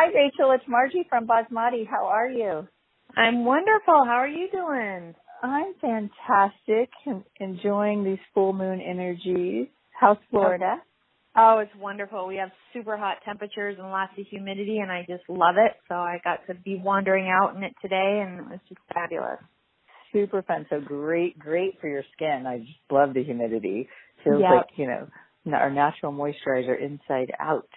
Hi, Rachel. It's Margie from Basmati. How are you? I'm wonderful. How are you doing? I'm fantastic. Enjoying these full moon energies. How's Florida? Oh, it's wonderful. We have super hot temperatures and lots of humidity, and I just love it. So I got to be wandering out in it today, and it was just fabulous. Super fun. So great for your skin. I just love the humidity. Feels Yep. like, our natural moisturizer inside out.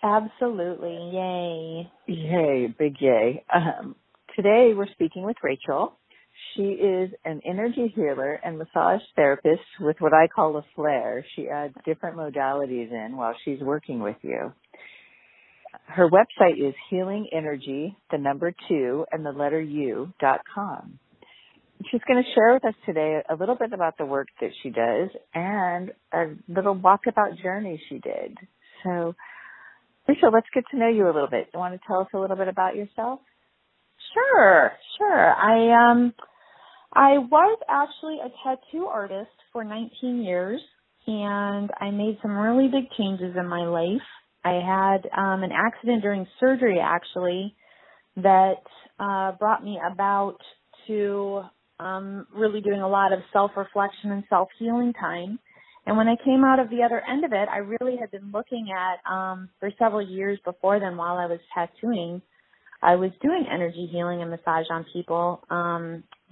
Absolutely. Yay. Yay. Big yay. Today we're speaking with Rachel. She is an energy healer and massage therapist with what I call a flair. She adds different modalities in while she's working with you. Her website is healingenergy2u.com. She's going to share with us today a little bit about the work that she does and a little walkabout journey she did. So, Rachel, let's get to know you a little bit. You want to tell us a little bit about yourself? Sure. I was actually a tattoo artist for 19 years, and I made some really big changes in my life. I had an accident during surgery, actually, that brought me about to really doing a lot of self-reflection and self-healing time. And when I came out of the other end of it, I really had been looking at, for several years before then while I was tattooing, I was doing energy healing and massage on people,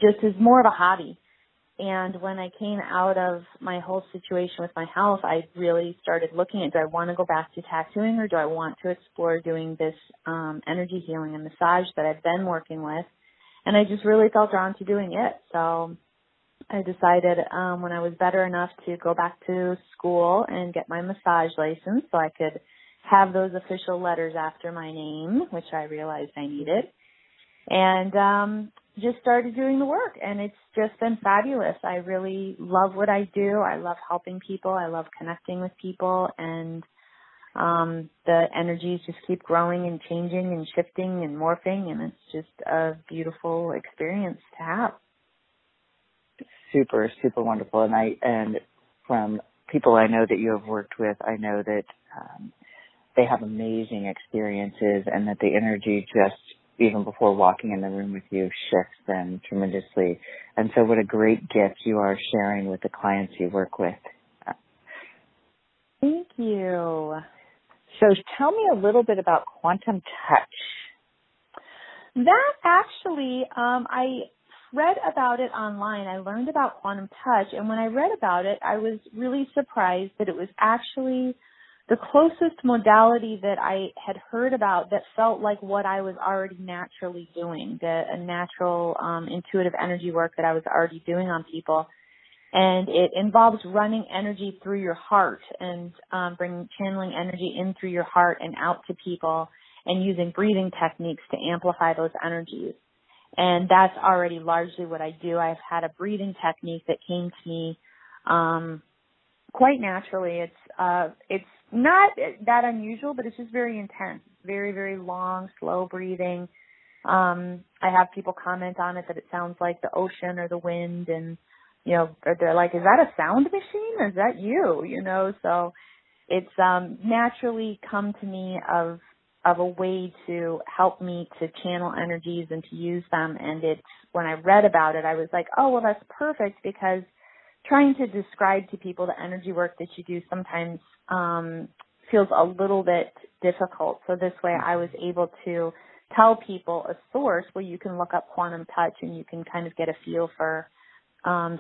just as more of a hobby. And when I came out of my whole situation with my health, I really started looking at, do I want to go back to tattooing or do I want to explore doing this energy healing and massage that I've been working with? And I just really felt drawn to doing it. So I decided when I was better enough to go back to school and get my massage license so I could have those official letters after my name, which I realized I needed, and just started doing the work. And it's just been fabulous. I really love what I do. I love helping people. I love connecting with people, and the energies just keep growing and changing and shifting and morphing, and it's just a beautiful experience to have. Super, super wonderful. And from people I know that you have worked with, I know that they have amazing experiences and that the energy just, even before walking in the room with you, shifts them tremendously. And so what a great gift you are sharing with the clients you work with. Thank you. So tell me a little bit about Quantum Touch. That actually, I read about it online. I learned about Quantum Touch, and when I read about it, I was really surprised that it was actually the closest modality that I had heard about that felt like what I was already naturally doing, a natural intuitive energy work that I was already doing on people. And it involves running energy through your heart and channeling energy in through your heart and out to people, and using breathing techniques to amplify those energies. And that's already largely what I do. I've had a breathing technique that came to me quite naturally. It's not that unusual, but it's just very intense. Very, very long, slow breathing. I have people comment on it that it sounds like the ocean or the wind, and they're like, is that a sound machine? Is that you? So it's naturally come to me of a way to help me to channel energies and to use them. And when I read about it, I was like, oh, well, that's perfect, because trying to describe to people the energy work that you do sometimes feels a little bit difficult. So this way I was able to tell people a source where you can look up Quantum Touch and you can kind of get a feel for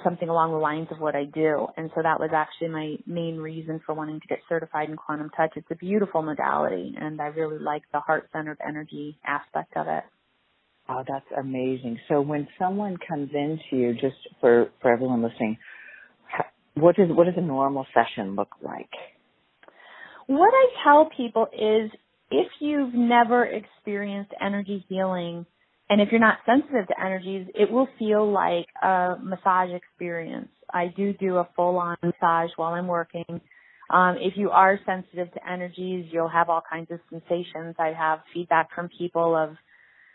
something along the lines of what I do. And so that was actually my main reason for wanting to get certified in Quantum Touch. It's a beautiful modality, and I really like the heart-centered energy aspect of it. Oh, that's amazing. So when someone comes into you, just for everyone listening, what does a normal session look like? What I tell people is, if you've never experienced energy healing, and if you're not sensitive to energies, it will feel like a massage experience. I do a full-on massage while I'm working. If you are sensitive to energies, you'll have all kinds of sensations. I have feedback from people of,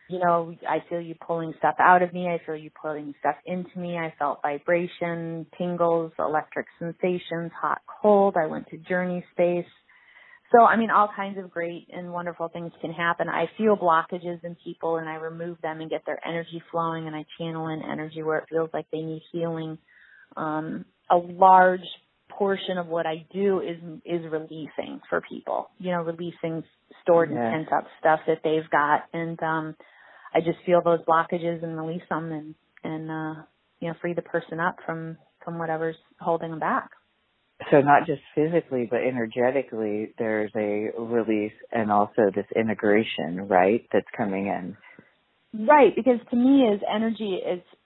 I feel you pulling stuff out of me. I feel you pulling stuff into me. I felt vibration, tingles, electric sensations, hot, cold. I went to journey space. So, I mean, all kinds of great and wonderful things can happen. I feel blockages in people and I remove them and get their energy flowing, and I channel in energy where it feels like they need healing. A large portion of what I do is releasing for people, releasing stored and pent up stuff that they've got. And I just feel those blockages and release them and free the person up from whatever's holding them back. So not just physically, but energetically, there's a release and also this integration, right, that's coming in. Right, because to me, as energy,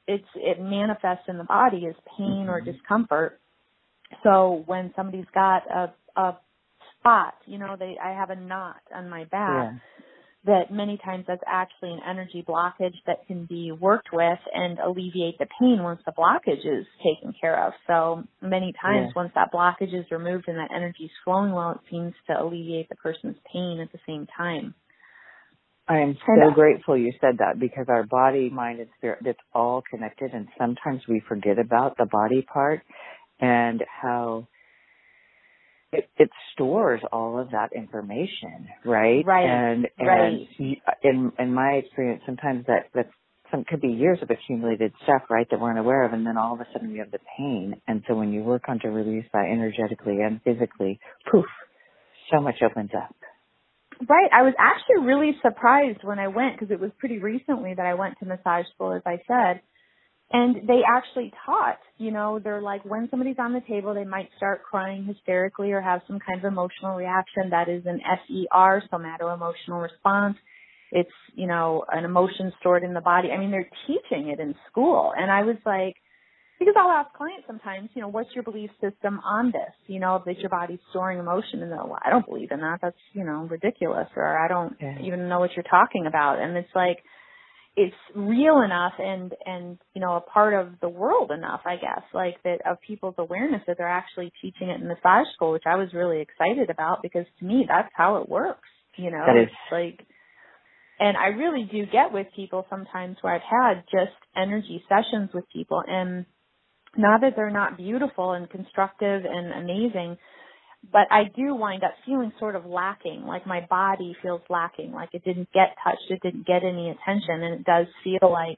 it manifests in the body as pain or discomfort. So when somebody's got a spot, I have a knot on my back, that many times that's actually an energy blockage that can be worked with and alleviate the pain once the blockage is taken care of. So many times once that blockage is removed and that energy is flowing well, it seems to alleviate the person's pain at the same time. I am so grateful you said that, because our body, mind, and spirit, it's all connected, and sometimes we forget about the body part and how it stores all of that information, right? Right. And in my experience, sometimes that's could be years of accumulated stuff, right, that we're unaware of, and then all of a sudden we have the pain. And so when you work on to release that energetically and physically, poof, so much opens up. Right. I was actually really surprised when I went, because it was pretty recently that I went to massage school, as I said. And they actually taught, they're like, when somebody's on the table, they might start crying hysterically or have some kind of emotional reaction. That is an SER, somato-emotional response. It's, an emotion stored in the body. I mean, they're teaching it in school. And I was like, because I'll ask clients sometimes, what's your belief system on this? That your body's storing emotion. And they're like, well, I don't believe in that. That's, ridiculous. Or I don't even know what you're talking about. And it's like, it's real enough and a part of the world enough, I guess, like that, of people's awareness, that they're actually teaching it in massage school, which I was really excited about, because to me, that's how it works, That is. It's like, and I really do get with people sometimes where I've had just energy sessions with people, and not that they're not beautiful and constructive and amazing, but I do wind up feeling sort of lacking, like my body feels lacking, like it didn't get touched, it didn't get any attention. And it does feel like,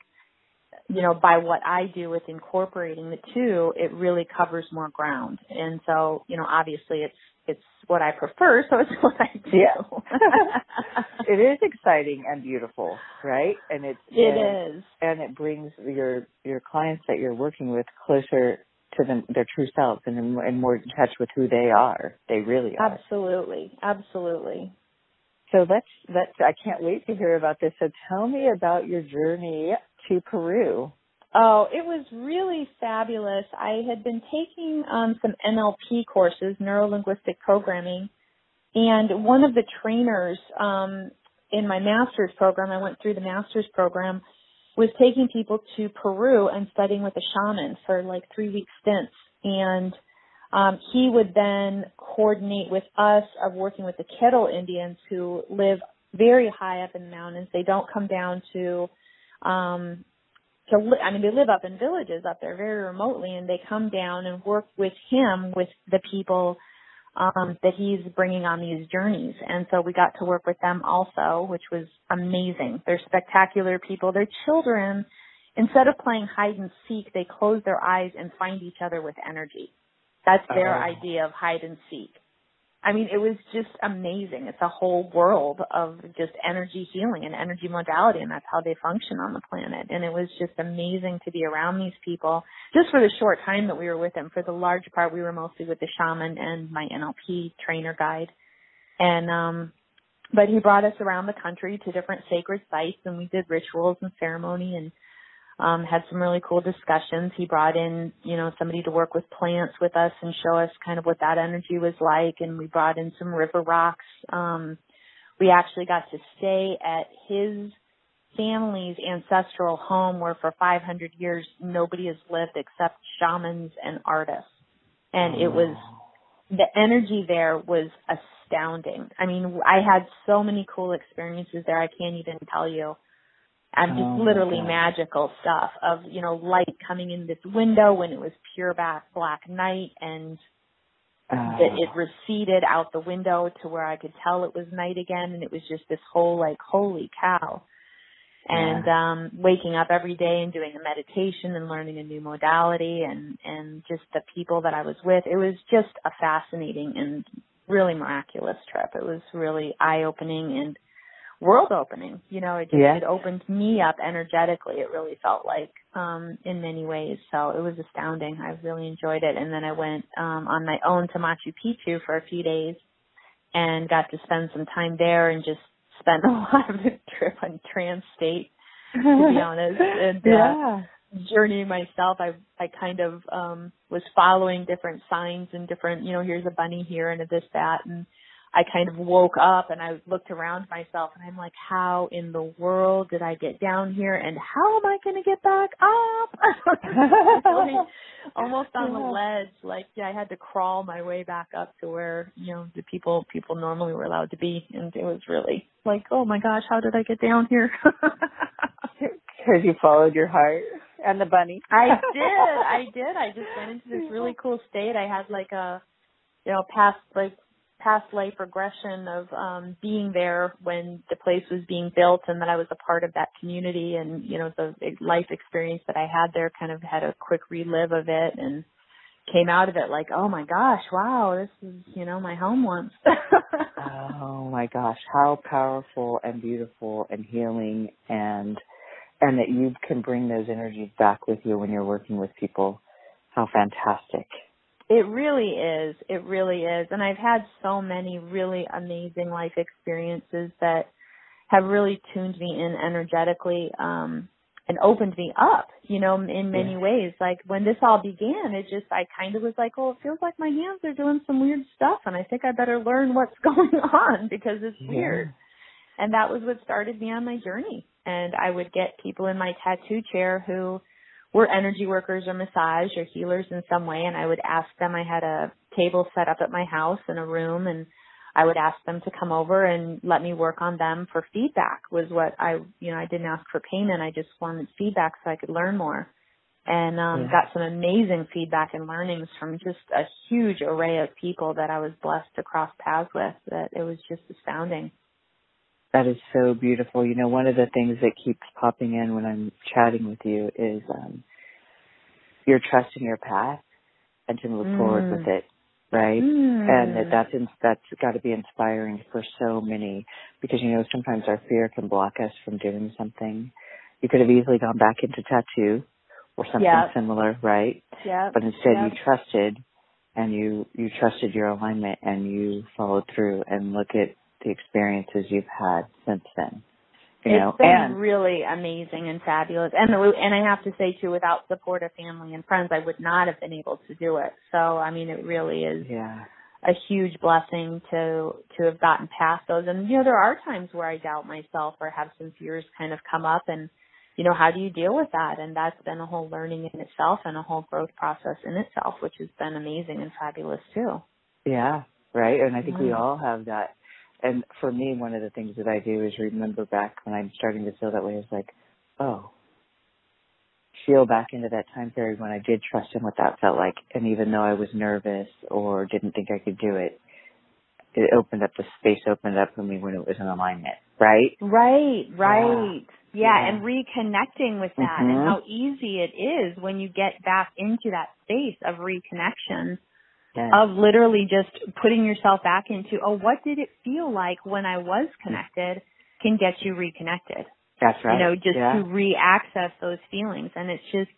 by what I do with incorporating the two, it really covers more ground. And so, obviously it's what I prefer, so it's what I do. Yeah. It is exciting and beautiful, right? And it is. And it brings your clients that you're working with closer to their true selves and more in touch with who they are. They really are. Absolutely. Absolutely. So I can't wait to hear about this. So tell me about your journey to Peru. Oh, it was really fabulous. I had been taking some NLP courses, neuro-linguistic programming, and one of the trainers in my master's program, I went through the master's program, was taking people to Peru and studying with a shaman for like 3-week stints. And he would then coordinate with us of working with the Kettle Indians, who live very high up in the mountains. They don't come down they live up in villages up there very remotely, and they come down and work with him, with the people that he's bringing on these journeys. And so we got to work with them also, which was amazing. They're spectacular people. Their children, instead of playing hide and seek, they close their eyes and find each other with energy. That's their idea of hide and seek. I mean, it was just amazing. It's a whole world of just energy healing and energy modality, and that's how they function on the planet. And it was just amazing to be around these people, just for the short time that we were with them. For the large part, we were mostly with the shaman and my NLP trainer guide. And but he brought us around the country to different sacred sites, and we did rituals and ceremony and had some really cool discussions. He brought in, somebody to work with plants with us and show us kind of what that energy was like. And we brought in some river rocks. We actually got to stay at his family's ancestral home, where for 500 years nobody has lived except shamans and artists. And the energy there was astounding. I mean, I had so many cool experiences there, I can't even tell you. And just literally magical stuff of, light coming in this window when it was pure black night, and it receded out the window to where I could tell it was night again, and it was just this whole like, holy cow. And waking up every day and doing a meditation and learning a new modality and just the people that I was with, it was just a fascinating and really miraculous trip. It was really eye-opening and world-opening. You know, it opened me up energetically, it really felt like, in many ways. So it was astounding. I really enjoyed it. And then I went on my own to Machu Picchu for a few days and got to spend some time there and just spent a lot of the trip on trance state, to be honest. And journeying myself, I kind of was following different signs and different, you know, here's a bunny here and a this, that, and I kind of woke up and I looked around myself and I'm like, how in the world did I get down here and how am I going to get back up? Almost on the ledge. Like, I had to crawl my way back up to where, you know, the people normally were allowed to be. And it was really like, oh my gosh, how did I get down here? Because you followed your heart and the bunny. I did. I just went into this really cool state. I had like a, you know, past life regression of being there when the place was being built, and that I was a part of that community, and, you know, the life experience that I had there, kind of had a quick relive of it and came out of it like, oh my gosh, wow, this is, you know, my home once. Oh my gosh, how powerful and beautiful and healing, and that you can bring those energies back with you when you're working with people. How fantastic. It really is. It really is. And I've had so many really amazing life experiences that have really tuned me in energetically and opened me up, you know, in many ways. Like when this all began, I kind of was like, oh, it feels like my hands are doing some weird stuff and I think I better learn what's going on because it's weird. And that was what started me on my journey. And I would get people in my tattoo chair who were energy workers or massage or healers in some way, and I would ask them. I had a table set up at my house in a room, and I would ask them to come over and let me work on them for feedback. Was what I didn't ask for payment. I just wanted feedback so I could learn more, and got some amazing feedback and learnings from just a huge array of people that I was blessed to cross paths with. That it was just astounding. That is so beautiful. You know, one of the things that keeps popping in when I'm chatting with you is your trust in your path and to move forward with it, right? And that's got to be inspiring for so many, because, you know, sometimes our fear can block us from doing something. You could have easily gone back into tattoo or something similar, right? Yeah. But instead you trusted, and you trusted your alignment, and you followed through, and look at the experiences you've had since then. It's been really amazing and fabulous. And I have to say, too, without support of family and friends, I would not have been able to do it. So, I mean, it really is a huge blessing to have gotten past those. And, you know, there are times where I doubt myself or have some fears kind of come up, and, you know, how do you deal with that? And that's been a whole learning in itself and a whole growth process in itself, which has been amazing and fabulous, too. Yeah, right. And I think we all have that. And for me, one of the things that I do is remember back when I'm starting to feel that way, is like, oh, feel back into that time period when I did trust him, what that felt like. And even though I was nervous or didn't think I could do it, it opened up, the space opened up for me when it was in alignment, right? Right. Yeah, and reconnecting with that and how easy it is when you get back into that space of reconnection. Of literally just putting yourself back into, oh, what did it feel like when I was connected, can get you reconnected. That's right. You know, just to re-access those feelings. And it's just,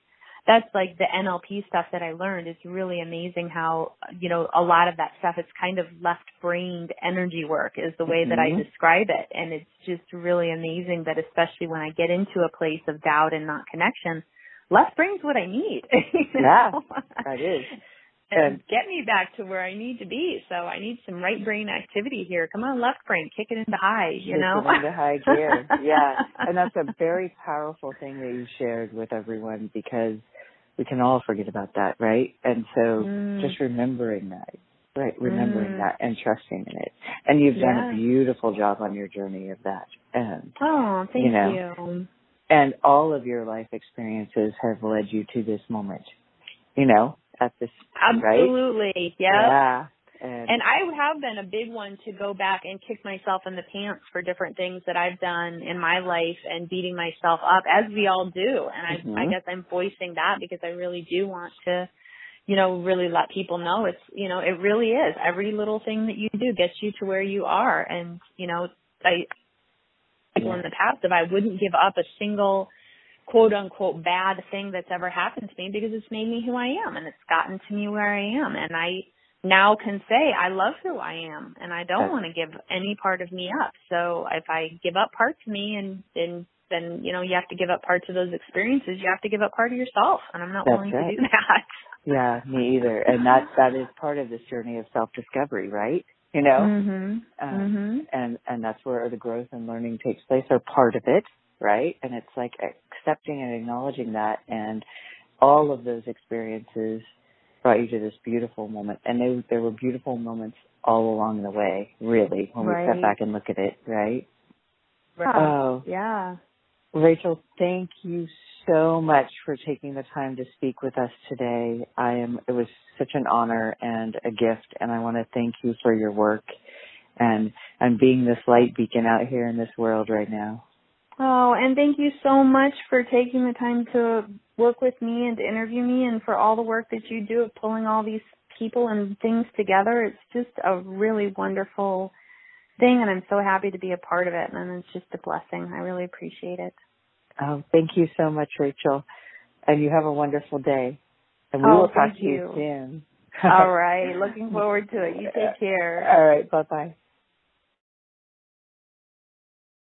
that's like the NLP stuff that I learned. It's really amazing how, you know, a lot of that stuff, it's kind of left-brained energy work is the way that I describe it. And it's just really amazing that, especially when I get into a place of doubt and not connection, left brain's what I need. That is. And get me back to where I need to be. So I need some right brain activity here. Come on, left brain, kick it into high, you know? Kick it into high gear, And that's a very powerful thing that you shared with everyone, because we can all forget about that, right? And so just remembering that, right? Remembering that and trusting in it. And you've done a beautiful job on your journey of that. And, thank you. And all of your life experiences have led you to this moment, you know? At this, absolutely, right? Yeah. And I have been a big one to go back and kick myself in the pants for different things that I've done in my life and beating myself up, as we all do. And I guess I'm voicing that because I really do want to, really let people know it's, it really is. Every little thing that you do gets you to where you are. And, people in the past, if I wouldn't give up a single quote unquote bad thing that's ever happened to me, because it's made me who I am and it's gotten to me where I am. And I now can say I love who I am and I don't want to give any part of me up. So if I give up parts of me and then, you have to give up parts of those experiences, you have to give up part of yourself. And I'm not willing to do that. Yeah, me either. And that is part of this journey of self-discovery, right? And that's where the growth and learning takes place, or part of it, right? And it's like accepting and acknowledging that, and all of those experiences brought you to this beautiful moment. And there were beautiful moments all along the way, really, when we step back and look at it, right? Oh, yeah. Rachel, thank you so much for taking the time to speak with us today. It was such an honor and a gift, and I want to thank you for your work and being this light beacon out here in this world right now. Oh, and thank you so much for taking the time to work with me and to interview me, and for all the work that you do of pulling all these people and things together. It's just a really wonderful thing, and I'm so happy to be a part of it, and it's just a blessing. I really appreciate it. Oh, thank you so much, Rachel, and you have a wonderful day, and we will talk to you soon. All right, looking forward to it. You take care. All right, bye-bye.